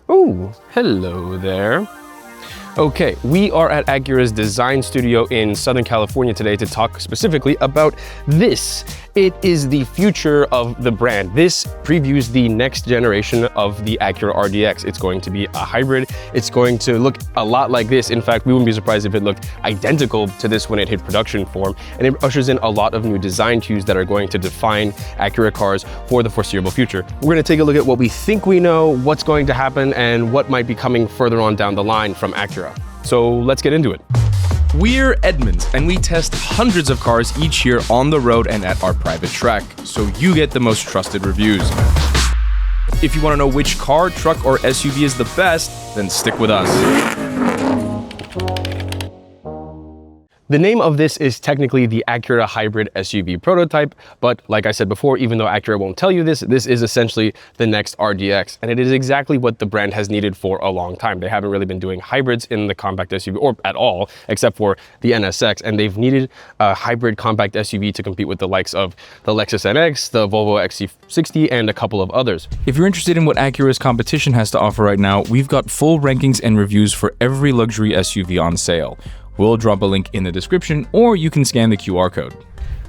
Oh, hello there. Okay, we are at Acura's design studio in Southern California today to talk specifically about this. It is the future of the brand. This previews the next generation of the Acura RDX. It's going to be a hybrid. It's going to look a lot like this. In fact, we wouldn't be surprised if it looked identical to this when it hit production form. And it ushers in a lot of new design cues that are going to define Acura cars for the foreseeable future. We're going to take a look at what we think we know, what's going to happen, and what might be coming further on down the line from Acura. So let's get into it. We're Edmunds, and we test hundreds of cars each year on the road and at our private track, so you get the most trusted reviews. If you want to know which car, truck, or SUV is the best, then stick with us. The name of this is technically the Acura Hybrid SUV Prototype, but like I said before, even though Acura won't tell you this, this is essentially the next RDX, and it is exactly what the brand has needed for a long time. They haven't really been doing hybrids in the compact SUV, or at all, except for the NSX, and they've needed a hybrid compact SUV to compete with the likes of the Lexus NX, the Volvo XC60, and a couple of others. If you're interested in what Acura's competition has to offer right now, we've got full rankings and reviews for every luxury SUV on sale. We'll drop a link in the description, or you can scan the QR code.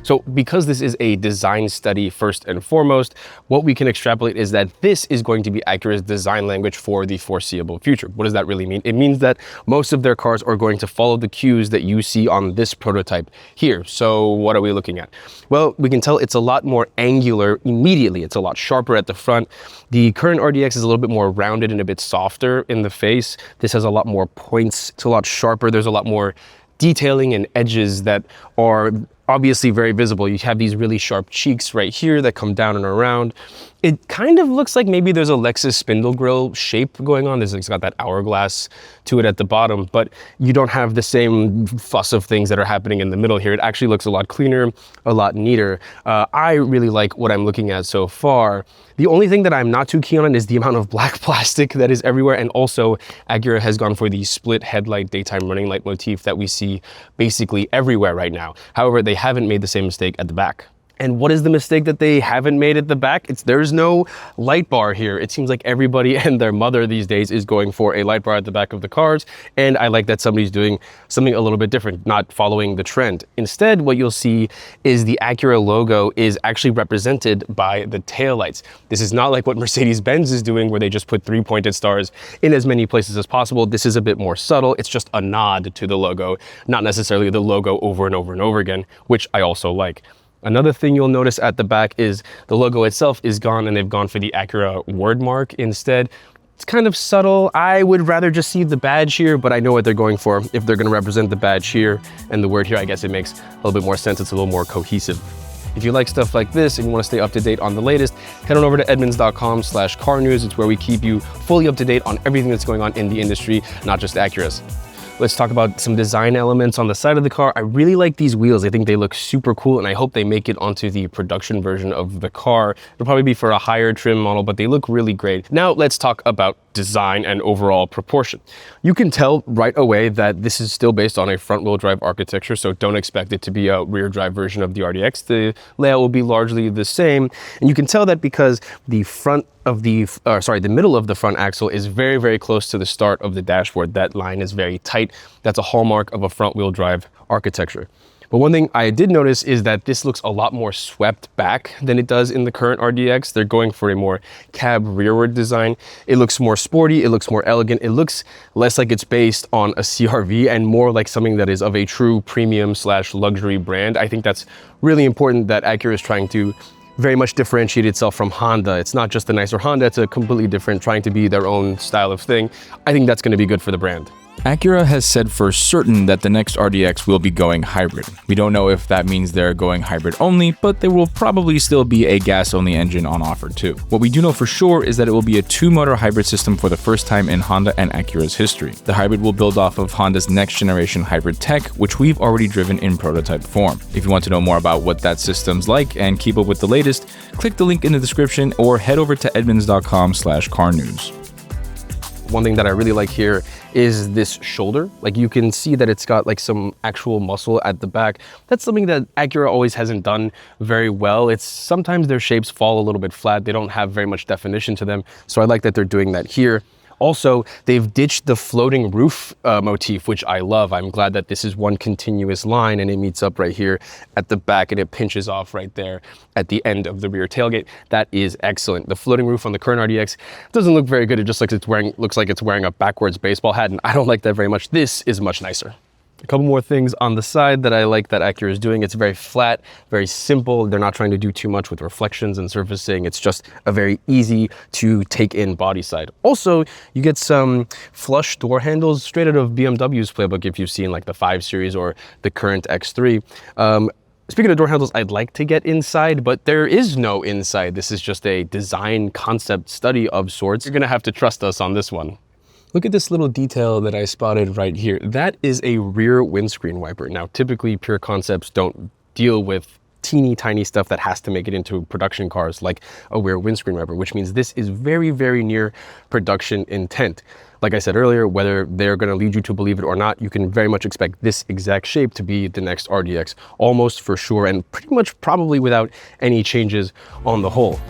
So because this is a design study first and foremost, what we can extrapolate is that this is going to be Acura's design language for the foreseeable future. What does that really mean? It means that most of their cars are going to follow the cues that you see on this prototype here. So what are we looking at? Well, we can tell it's a lot more angular immediately. It's a lot sharper at the front. The current RDX is a little bit more rounded and a bit softer in the face. This has a lot more points. It's a lot sharper. There's a lot more detailing and edges that are obviously very visible. You have these really sharp cheeks right here that come down and around. It kind of looks like maybe there's a Lexus spindle grille shape going on. It's got that hourglass to it at the bottom, but you don't have the same fuss of things that are happening in the middle here. It actually looks a lot cleaner, a lot neater. I really like what I'm looking at so far. The only thing that I'm not too keen on is the amount of black plastic that is everywhere, and also Acura has gone for the split headlight daytime running light motif that we see basically everywhere right now. However, they haven't made the same mistake at the back. And what is the mistake that they haven't made at the back? There's no light bar here. It seems like everybody and their mother these days is going for a light bar at the back of the cars. And I like that somebody's doing something a little bit different, not following the trend. Instead, what you'll see is the Acura logo is actually represented by the taillights. This is not like what Mercedes-Benz is doing, where they just put 3 pointed stars in as many places as possible. This is a bit more subtle. It's just a nod to the logo, not necessarily the logo over and over and over again, which I also like. Another thing you'll notice at the back is the logo itself is gone, and they've gone for the Acura word mark instead. It's kind of subtle. I would rather just see the badge here, but I know what they're going for. If they're going to represent the badge here and the word here, I guess it makes a little bit more sense. It's a little more cohesive. If you like stuff like this and you want to stay up to date on the latest, head on over to edmunds.com/car news. It's where we keep you fully up to date on everything that's going on in the industry, not just Acura's. Let's talk about some design elements on the side of the car. I really like these wheels. I think they look super cool, and I hope they make it onto the production version of the car. It'll probably be for a higher trim model, but they look really great. Now let's talk about design and overall proportion. You can tell right away that this is still based on a front-wheel drive architecture, so don't expect it to be a rear drive version of the RDX. The layout will be largely the same, and you can tell that because the the middle of the front axle is very, very close to the start of the dashboard. That line is very tight. That's a hallmark of a front-wheel drive architecture. But one thing I did notice is that this looks a lot more swept back than it does in the current RDX. They're going for a more cab-rearward design. It looks more sporty, it looks more elegant, it looks less like it's based on a CR-V and more like something that is of a true premium/luxury brand. I think that's really important that Acura is trying to very much differentiate itself from Honda. It's not just a nicer Honda, it's a completely different, trying to be their own style of thing. I think that's going to be good for the brand. Acura has said for certain that the next RDX will be going hybrid. We don't know if that means they're going hybrid only, but there will probably still be a gas-only engine on offer too. What we do know for sure is that it will be a two-motor hybrid system for the first time in Honda and Acura's history. The hybrid will build off of Honda's next-generation hybrid tech, which we've already driven in prototype form. If you want to know more about what that system's like and keep up with the latest, click the link in the description or head over to edmunds.com/car news. One thing that I really like here is this shoulder. Like, you can see that it's got like some actual muscle at the back. That's something that Acura always hasn't done very well. It's sometimes their shapes fall a little bit flat. They don't have very much definition to them. So I like that they're doing that here. Also, they've ditched the floating roof motif, which I love. I'm glad that this is one continuous line and it meets up right here at the back and it pinches off right there at the end of the rear tailgate. That is excellent. The floating roof on the current RDX doesn't look very good. It just looks like it's wearing a backwards baseball hat, and I don't like that very much. This is much nicer. A couple more things on the side that I like that Acura is doing. It's very flat, very simple. They're not trying to do too much with reflections and surfacing. It's just a very easy to take in body side. Also, you get some flush door handles straight out of BMW's playbook if you've seen like the 5 Series or the current X3. Speaking of door handles, I'd like to get inside, but there is no inside. This is just a design concept study of sorts. You're gonna have to trust us on this one. Look at this little detail that I spotted right here. That is a rear windscreen wiper. Now, typically pure concepts don't deal with teeny tiny stuff that has to make it into production cars like a rear windscreen wiper, which means this is very, very near production intent. Like I said earlier, whether they're gonna lead you to believe it or not, you can very much expect this exact shape to be the next RDX, almost for sure, and pretty much probably without any changes on the whole.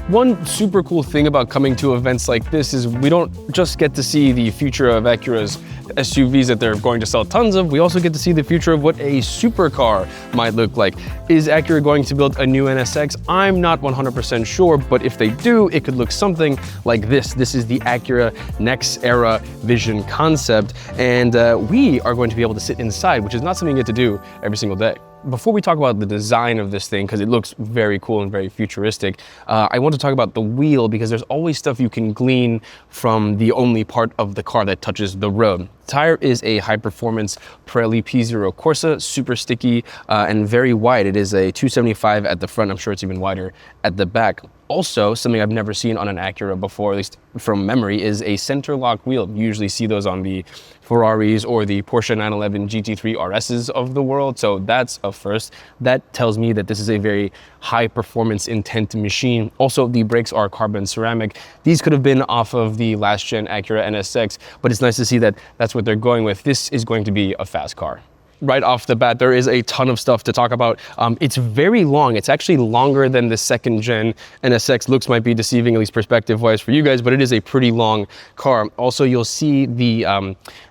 One super cool thing about coming to events like this is we don't just get to see the future of Acura's SUVs that they're going to sell tons of, we also get to see the future of what a supercar might look like. Is Acura going to build a new NSX? I'm not 100% sure, but if they do, it could look something like this. This is the Acura Next Era Vision Concept, and we are going to be able to sit inside, which is not something you get to do every single day. Before we talk about the design of this thing, because it looks very cool and very futuristic, I want to talk about the wheel, because there's always stuff you can glean from the only part of the car that touches the road. The tire is a high-performance Pirelli P0 Corsa, super sticky and very wide. It is a 275 at the front. I'm sure it's even wider at the back. Also, something I've never seen on an Acura before, at least from memory, is a center lock wheel. You usually see those on the Ferraris or the Porsche 911 GT3 RSs of the world, so that's a first. That tells me that this is a very high performance intent machine. Also, the brakes are carbon ceramic. These could have been off of the last gen Acura NSX, but it's nice to see that that's what they're going with. This is going to be a fast car. Right off the bat, there is a ton of stuff to talk about. It's very long. It's actually longer than the second gen NSX. Looks might be deceiving, at least perspective wise for you guys, but it is a pretty long car. Also, you'll see the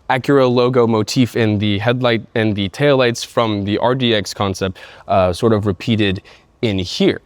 Acura logo motif in the headlight and the taillights from the RDX concept sort of repeated in here.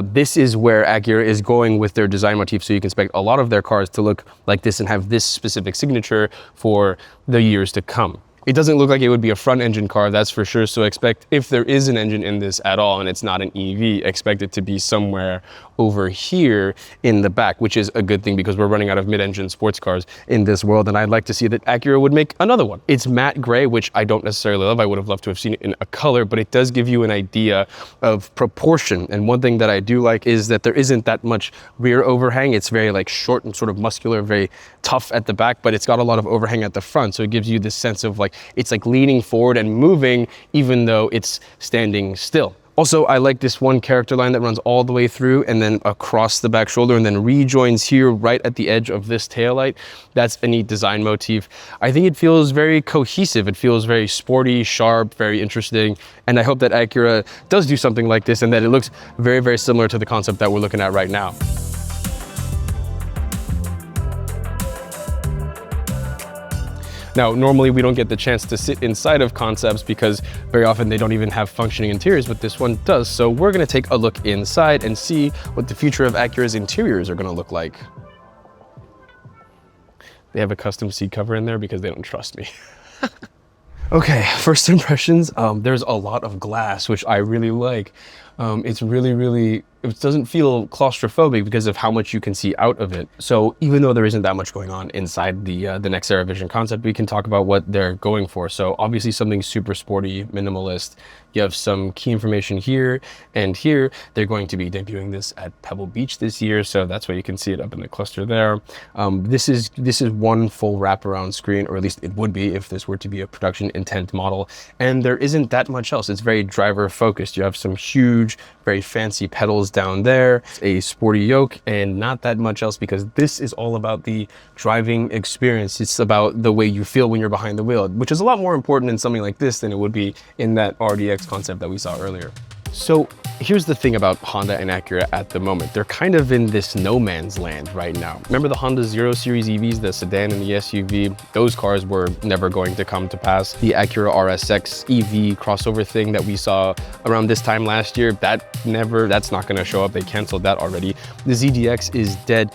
This is where Acura is going with their design motif, so you can expect a lot of their cars to look like this and have this specific signature for the years to come. It doesn't look like it would be a front engine car, that's for sure. So expect, if there is an engine in this at all and it's not an EV, expect it to be somewhere over here in the back, which is a good thing because we're running out of mid-engine sports cars in this world. And I'd like to see that Acura would make another one. It's matte gray, which I don't necessarily love. I would have loved to have seen it in a color, but it does give you an idea of proportion. And one thing that I do like is that there isn't that much rear overhang. It's very like short and sort of muscular, very tough at the back, but it's got a lot of overhang at the front. So it gives you this sense of like, it's like leaning forward and moving even though it's standing still. Also, I like this one character line that runs all the way through and then across the back shoulder and then rejoins here right at the edge of this taillight. That's a neat design motif. I think it feels very cohesive. It feels very sporty, sharp, very interesting. And I hope that Acura does do something like this and that it looks very, very similar to the concept that we're looking at right now. Now, normally we don't get the chance to sit inside of concepts because very often they don't even have functioning interiors, but this one does. So we're gonna take a look inside and see what the future of Acura's interiors are gonna look like. They have a custom seat cover in there because they don't trust me. Okay, first impressions, there's a lot of glass, which I really like. It's really, it doesn't feel claustrophobic because of how much you can see out of it. So even though there isn't that much going on inside the Next Era Vision concept, we can talk about what they're going for. So obviously something super sporty, minimalist. You have some key information here and here. They're going to be debuting this at Pebble Beach this year, so that's why you can see it up in the cluster there. This is one full wraparound screen, or at least it would be if this were to be a production intent model. And there isn't that much else. It's very driver focused. You have some huge, very fancy pedals down there, a sporty yoke, and not that much else because this is all about the driving experience. It's about the way you feel when you're behind the wheel, which is a lot more important in something like this than it would be in that RDX concept that we saw earlier. So Here's the thing about Honda and Acura at the moment. They're kind of in this no man's land right now. Remember the Honda 0 Series EVs, the sedan and the SUV? Those cars were never going to come to pass. The Acura RSX EV crossover thing that we saw around this time last year, that's not gonna show up. They canceled that already. The ZDX is dead.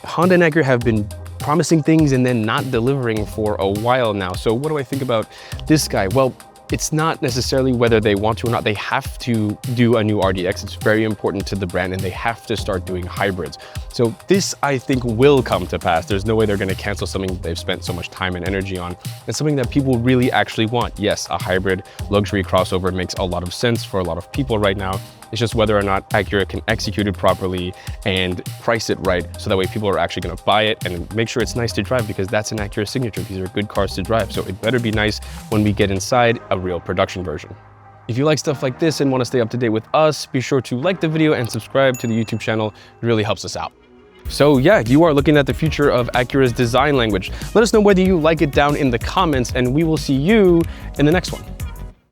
Honda and Acura have been promising things and then not delivering for a while now. So what do I think about this guy? Well, it's not necessarily whether they want to or not. They have to do a new RDX. It's very important to the brand, and they have to start doing hybrids. So this, I think, will come to pass. There's no way they're gonna cancel something they've spent so much time and energy on, and something that people really actually want. Yes, a hybrid luxury crossover makes a lot of sense for a lot of people right now. It's just whether or not Acura can execute it properly and price it right, so that way people are actually gonna buy it and make sure it's nice to drive, because that's an Acura signature. These are good cars to drive, so it better be nice when we get inside a real production version. If you like stuff like this and wanna stay up to date with us, be sure to like the video and subscribe to the YouTube channel. It really helps us out. So yeah, you are looking at the future of Acura's design language. Let us know whether you like it down in the comments, and we will see you in the next one.